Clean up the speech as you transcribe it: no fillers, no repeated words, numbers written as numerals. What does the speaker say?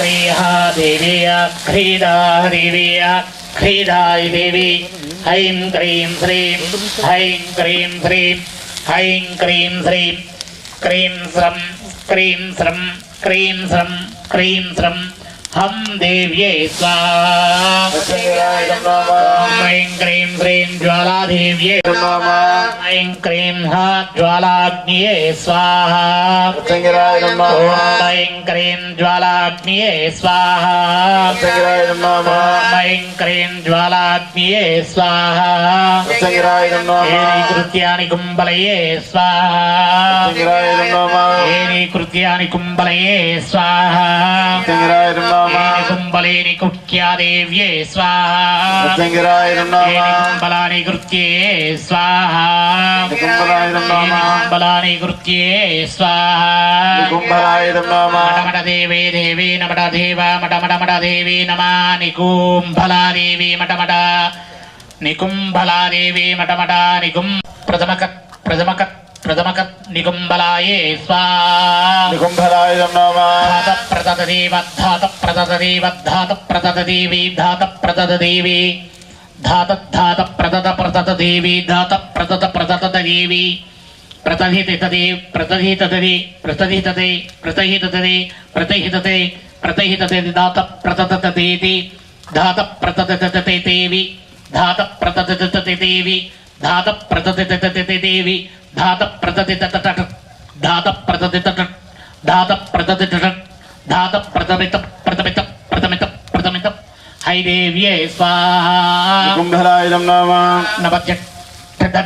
क्रीहा देवी क्रीडा देवी क्रीडाय देवी ऐं क्रीं श्रीं ऐं क्रीं श्रीं ऐं क्रीं श्रीं क्रीं श्रं क्रीं श्रं क्रीं श्रं क्रीं श्रं हम देव्ये स्वाहा ऐं क्रीं श्रीं ज्वालादेव्ये ऐं क्रीं ज्वालाग्निये स्वाहा ऐं क्रीं ज्वालाग्निये स्वाहा ऐं क्रीं ज्वालाग्निये स्वाहा कृत्यानि कुम्भलये स्वाहा कृत्यानि कुम्भलये स्वाहा कुंभलेनि कुख्या देव्ये स्वाहा कुंभलानि कृत्ये स्वाहा कुंभलानि कृत्ये स्वाहा मठ देवे देवी नमः देवा मठ देवी नमः निकुंभला देवी मठ निकुंभला देवी मठ निकुं प्रथमक निकुंभलाये स्वाहा निकुंभलाय नमः धात प्रदत देवी धात प्रदत देवी धात प्रदत देवी धात प्रदत देवी प्रतहितते धात प्रदत देवी धात प्रदत देवी धात प्रदत देवी धात प्रदत देवी धात प्रदत धात प्रदत धात प्रदत धात प्रथमित है देव्ये स्वाहा निकुंभलाय नमः नवजट